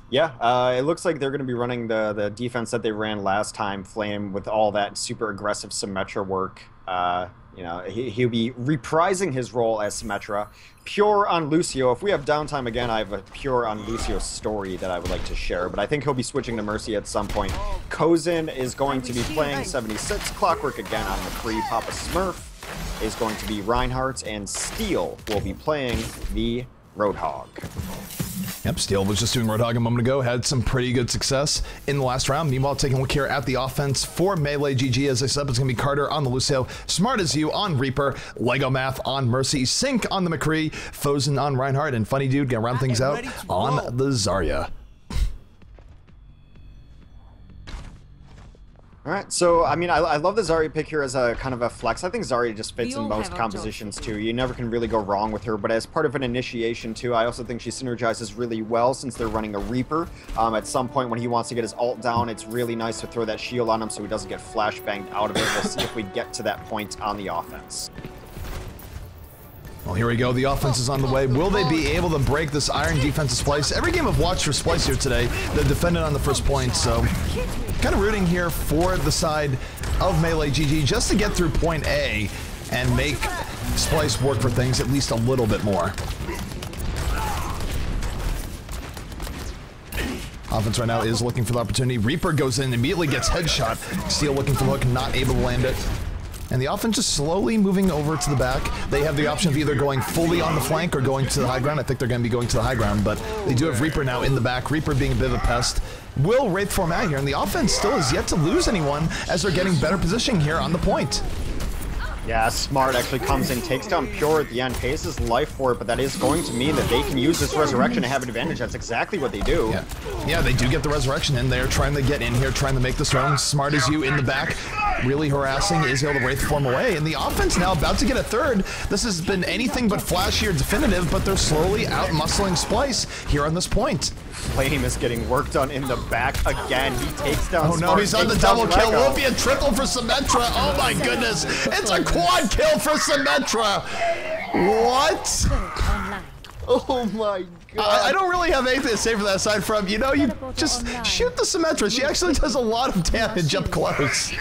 Yeah, it looks like they're going to be running the defense that they ran last time, Flame, with all that super aggressive Symmetra work. He'll be reprising his role as Symmetra. Pure on Lucio. If we have downtime again, I have a Pure on Lucio story that I would like to share, but I think he'll be switching to Mercy at some point. Kozin is going to be playing 76. Clockwork again on McCree. Papa Smurf is going to be Reinhardt, and Steel will be playing the Roadhog. Yep, Steel was just doing Roadhog a moment ago, had some pretty good success in the last round. Meanwhile, taking a look here at the offense for MeleeGG. As I said, it's going to be Carter on the Lucio, Smart as You on Reaper, Lego Math on Mercy, Sync on the McCree, Fozen on Reinhardt, and Funny Dude gonna round things out on the Zarya. Alright, so, I mean, I love the Zarya pick here as a kind of a flex. I think Zarya just fits in most compositions, too. You never can really go wrong with her, but as part of an initiation, too, I also think she synergizes really well since they're running a Reaper. At some point when he wants to get his ult down, it's really nice to throw that shield on him so he doesn't get flashbanged out of it. We'll see if we get to that point on the offense. Well, here we go. The offense is on the way. Will they be able to break this iron defensive Splyce? Every game I've watched for Splyce here today, they defended on the first point, so kind of rooting here for the side of MeleeGG just to get through point A and make Splyce work for things at least a little bit more. Offense right now is looking for the opportunity. Reaper goes in, immediately gets headshot. Steel looking for the hook, not able to land it. And the offense is slowly moving over to the back. They have the option of either going fully on the flank or going to the high ground. I think they're going to be going to the high ground, but they do have Reaper now in the back. Reaper being a bit of a pest. Will Wraith form out here, and the offense still has yet to lose anyone as they're getting better positioning here on the point. Yeah, Smart actually comes in, takes down Pure at the end, pays his life for it, but that is going to mean that they can use this Resurrection to have an advantage. That's exactly what they do. Yeah, they do get the Resurrection in there, trying to get in here, trying to make this run. Smart as You in the back, really harassing, is able to Wraith form away, and the offense now about to get a third. This has been anything but flashy or definitive, but they're slowly out-muscling Splyce here on this point. Flame is getting work done in the back again. He takes down Smart. Oh no, he's on the double kill. Will it be a triple for Symmetra? Oh my goodness. It's a quad kill for Symmetra. What? Oh my god. I don't really have anything to say for that aside from, you know, you just shoot the Symmetra. She actually does a lot of damage up close.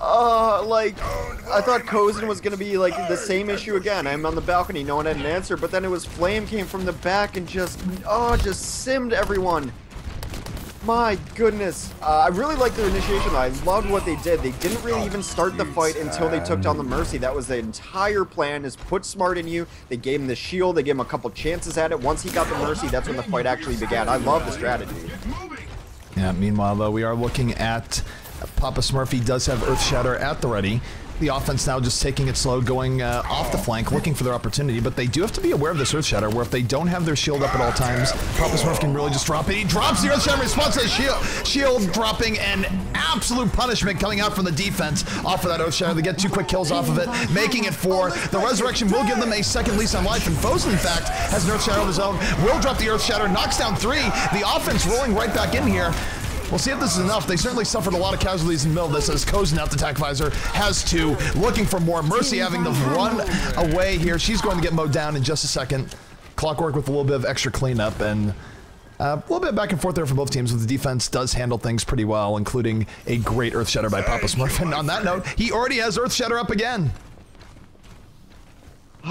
I thought Kozin was gonna be like the same issue again. I'm on the balcony, no one had an answer, but then it was Flame came from the back and just simmed everyone. My goodness. I really liked their initiation though. I loved what they did. They didn't really even start the fight until they took down the Mercy. That was the entire plan, is put Smart in you. They gave him the shield, they gave him a couple chances at it. Once he got the Mercy, that's when the fight actually began. I love the strategy. Yeah, meanwhile though, we are looking at Papa Smurfy does have Earth Shatter at the ready. The offense now just taking it slow, going off the flank, looking for their opportunity, but they do have to be aware of this Earth Shatter, where if they don't have their shield up at all times, Papa Smurf can really just drop it. He drops the Earth Shatter in response to the shield dropping, and absolute punishment coming out from the defense off of that Earth Shatter. They get 2 quick kills off of it, making it 4. The Resurrection will give them a second lease on life, and Fozen, in fact, has an Earth Shatter of his own, will drop the Earth Shatter, knocks down 3. The offense rolling right back in here. We'll see if this is enough. They certainly suffered a lot of casualties in the middle of this, as Kozin out the attack visor has 2, looking for more. Mercy having to run away here. She's going to get mowed down in just a second. Clockwork with a little bit of extra cleanup, and a little bit back and forth there for both teams, but the defense does handle things pretty well, including a great Earth Shatter by Papa Smurf. And on that note, he already has Earth Shatter up again.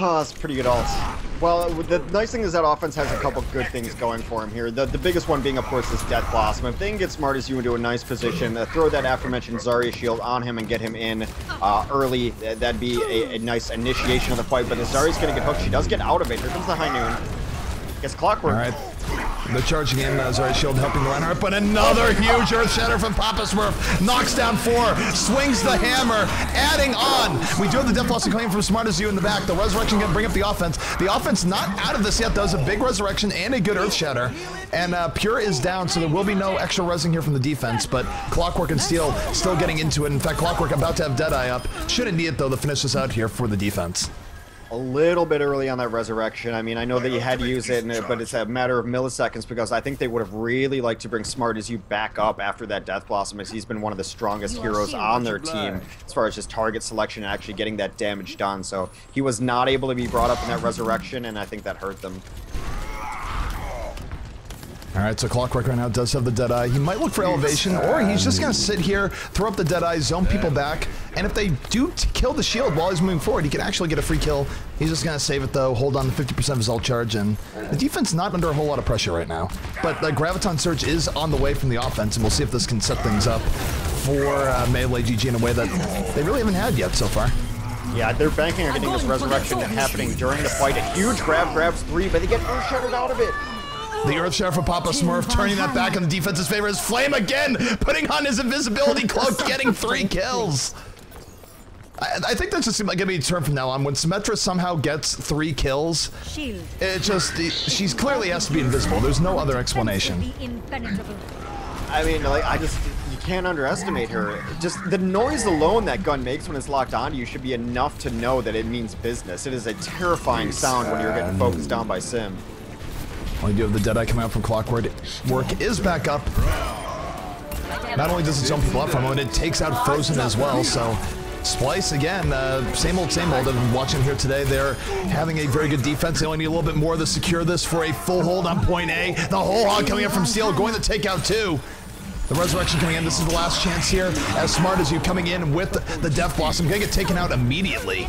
Oh, that's pretty good ult. Well, the nice thing is that offense has a couple good things going for him here. The biggest one being, of course, this Death Blossom. If they can get Smart as You into a nice position, throw that aforementioned Zarya shield on him and get him in early, that'd be a nice initiation of the fight. But if Zarya's going to get hooked, she does get out of it. Here comes the High Noon. Gets Clockwork. All right. The charging in, Zarya shield helping the Reinhardt, but another huge Earth Shatter from Papa Smurf. Knocks down 4, swings the hammer, adding on. We do have the Death Blossom coming from Smart as You in the back. The Resurrection can bring up the offense. The offense not out of this yet, does a big Resurrection and a good Earth Shatter. And Pure is down, so there will be no extra resing here from the defense, but Clockwork and Steel still getting into it. In fact, Clockwork about to have Deadeye up. Shouldn't need it, though, to finish this out here for the defense. A little bit early on that Resurrection. I mean, I know that you had to use it, but it's a matter of milliseconds, because I think they would have really liked to bring Smart as You back up after that Death Blossom, as he's been one of the strongest heroes on their team as far as just target selection and actually getting that damage done. So he was not able to be brought up in that Resurrection, and I think that hurt them. All right, so Clockwork right now does have the Deadeye. He might look for elevation, or he's just going to sit here, throw up the Deadeye, zone people back, and if they do kill the shield while he's moving forward, he can actually get a free kill. He's just going to save it, though, hold on to 50% of his ult charge, and the defense not under a whole lot of pressure right now. But the Graviton Surge is on the way from the offense, and we'll see if this can set things up for MeleeGG in a way that they really haven't had yet so far. Yeah, they're banking on getting this resurrection happening during the fight. A huge grabs 3, but they get Earthshattered out of it. The Earthshatter for Papa Smurf, turning that back in the defense's favor is Flame again, putting on his invisibility cloak, getting 3 kills. I think that's just going to be a term from now on. When Symmetra somehow gets 3 kills, it just, she's clearly has to be invisible. There's no other explanation. I mean, like, you can't underestimate her. Just the noise alone that gun makes when it's locked onto you should be enough to know that it means business. It is a terrifying sound when you're getting focused down by Sim. Well, you do have the Deadeye coming out from Clockwork. Work is back up. Not only does it jump people up from him, it takes out Frozen as well, so Splyce, again, same old, and watching here today, they're having a very good defense. They only need a little bit more to secure this for a full hold on point A. The whole hog coming up from Steel, going to take out 2. The Resurrection coming in, this is the last chance here. As Smart as you coming in with the Death Blossom, gonna get taken out immediately.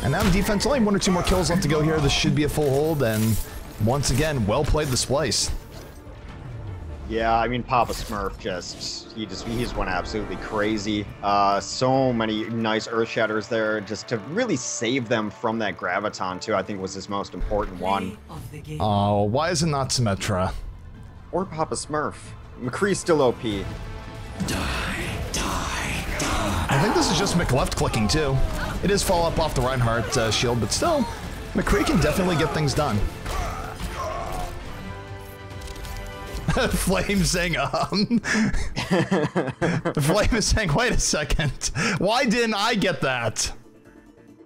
And now the defense, only 1 or 2 more kills left to go here. This should be a full hold, and once again, well played the Splyce. Yeah, I mean, Papa Smurf he's went absolutely crazy. So many nice Earthshatters there, just to really save them from that Graviton too, I think was his most important one. Oh, why is it not Symmetra? Or Papa Smurf. McCree's still OP. I think this is just McLeft clicking too. It is fall up off the Reinhardt shield, but still, McCree can definitely get things done. Flame saying, Flame is saying, wait a second, why didn't I get that?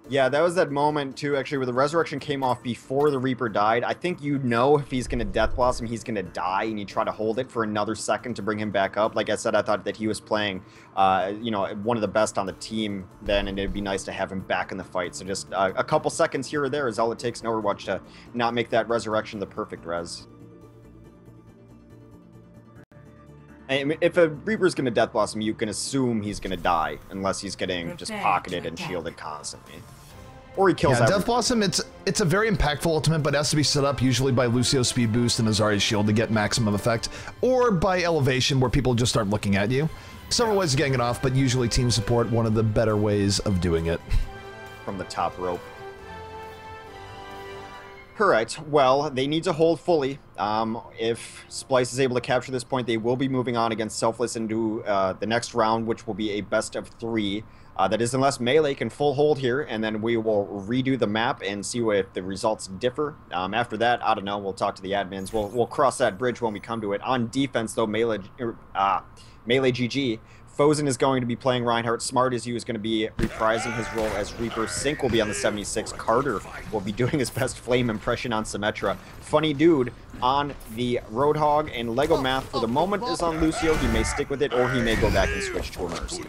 Yeah, that was that moment too, actually, where the Resurrection came off before the Reaper died. I think you know if he's going to Death Blossom, he's going to die, and you try to hold it for another second to bring him back up. Like I said, I thought that he was playing, you know, one of the best on the team then, and it'd be nice to have him back in the fight. So just a couple seconds here or there is all it takes in Overwatch to not make that Resurrection the perfect res. I mean, if a Reaper's going to Death Blossom, you can assume he's going to die, unless he's getting just pocketed and shielded constantly. Or he kills Death Blossom, it's a very impactful ultimate, but it has to be set up usually by Lucio's speed boost and Azari's shield to get maximum effect, or by elevation where people just start looking at you. Several ways of getting it off, but usually team support, one of the better ways of doing it. From the top rope. Alright, well, they need to hold fully. If Splyce is able to capture this point, they will be moving on against Selfless into the next round, which will be a best of 3. That is, unless Melee can full hold here, and then we will redo the map and see if the results differ. After that, I don't know, we'll talk to the admins. We'll cross that bridge when we come to it. On defense, though, MeleeGG, Fozen is going to be playing Reinhardt. Smart as you is going to be reprising his role as Reaper. Sync will be on the 76. Carter will be doing his best Flame impression on Symmetra. Funny Dude on the Roadhog, and Lego Math for the moment is on Lucio. He may stick with it, or he may go back and switch to a Mercy.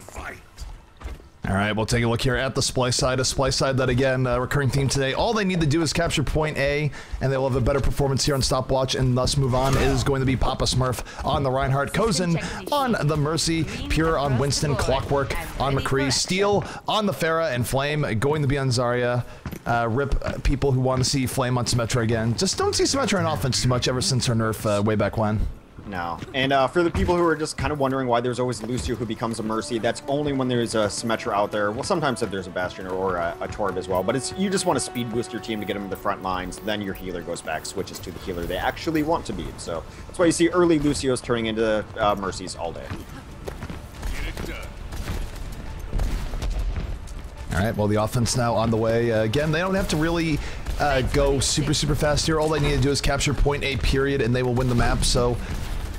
All right, we'll take a look here at the Splyce side. A Splyce side that, again, recurring theme today. All they need to do is capture point A, and they will have a better performance here on Stopwatch, and thus move on. It is going to be Papa Smurf on the Reinhardt, Kozen on the Mercy, Pure on Winston, Clockwork on McCree, Steel on the Pharah, and Flame going to be on Zarya. Rip people who want to see Flame on Symmetra again. Just don't see Symmetra in offense too much ever since her nerf way back when. No. And for the people who are just kind of wondering why there's always Lucio who becomes a Mercy, that's only when there's a Symmetra out there. Well, sometimes if there's a Bastion or a Torb as well, but it's you just want to speed boost your team to get them to the front lines, then your healer goes back, switches to the healer they actually want to be. So that's why you see early Lucios turning into Mercies all day. All right, well, the offense now on the way. Again, they don't have to really go super fast here. All they need to do is capture point A, period, and they will win the map. So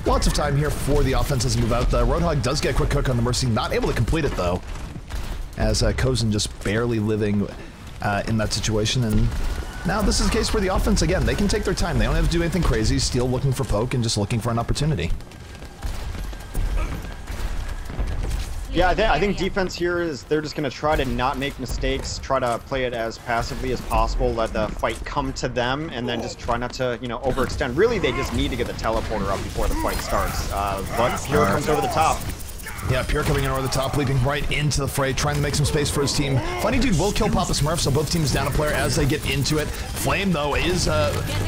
lots of time here for the offenses to move out. The Roadhog does get a quick hook on the Mercy, not able to complete it, though, as Kozen just barely living in that situation. And now this is a case where the offense, again, they can take their time. They don't have to do anything crazy. Steel looking for poke and just looking for an opportunity. Yeah, I think defense here is they're just going to try to not make mistakes, try to play it as passively as possible, let the fight come to them, and then just try not to, you know, overextend. Really, they just need to get the teleporter up before the fight starts. But Pure comes over the top. Yeah, Pure coming in over the top, leaping right into the fray, trying to make some space for his team. Funny Dude will kill Papa Smurf, so both teams down a player as they get into it. Flame, though, is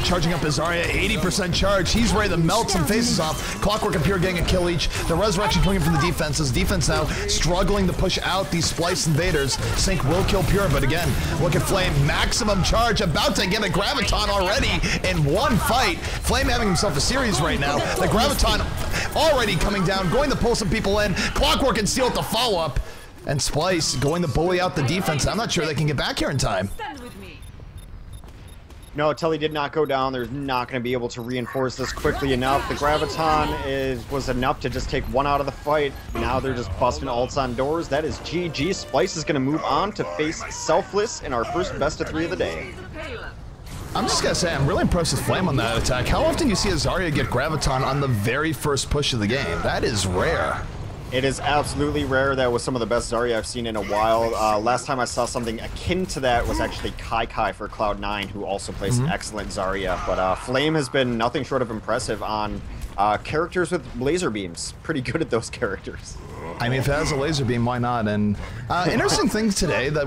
charging up his Zarya, 80% charge. He's ready to melt some faces off. Clockwork and Pure getting a kill each. The resurrection coming from the defenses. Defense now struggling to push out these Splyce invaders. Sync will kill Pure, but again, look at Flame, maximum charge, about to get a Graviton already in one fight. Flame having himself a series right now. The Graviton already coming down, going to pull some people in. Clockwork and Steel at the follow-up. And Splyce going to bully out the defense. I'm not sure they can get back here in time. No, Telly did not go down. They're not going to be able to reinforce this quickly enough. The Graviton was enough to just take one out of the fight. Now they're just busting ults on doors. That is GG. Splyce is going to move on to face Selfless in our first best of 3 of the day. I'm just going to say, I'm really impressed with Flame on that attack. How often do you see a Zarya get Graviton on the very first push of the game? That is rare. It is absolutely rare. That was some of the best Zarya I've seen in a while. Last time I saw something akin to that was actually Kai for Cloud9, who also plays an excellent Zarya. But Flame has been nothing short of impressive on characters with laser beams. Pretty good at those characters. I mean, if it has a laser beam, why not? And interesting things today that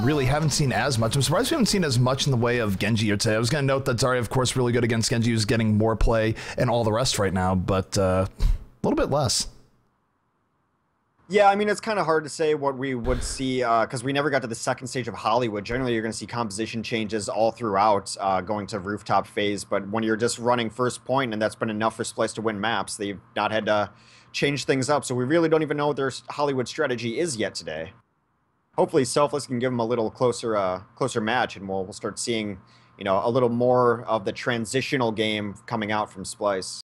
really haven't seen as much. I'm surprised we haven't seen as much in the way of Genji here today. I was going to note that Zarya, of course, really good against Genji, who's getting more play and all the rest right now, but a little bit less. Yeah, I mean, it's kind of hard to say what we would see because we never got to the second stage of Hollywood. Generally, you're going to see composition changes all throughout going to rooftop phase. But when you're just running first point, and that's been enough for Splyce to win maps, they've not had to change things up. So we really don't even know what their Hollywood strategy is yet today. Hopefully, Selfless can give them a little closer match, and we'll start seeing, you know, a little more of the transitional game coming out from Splyce.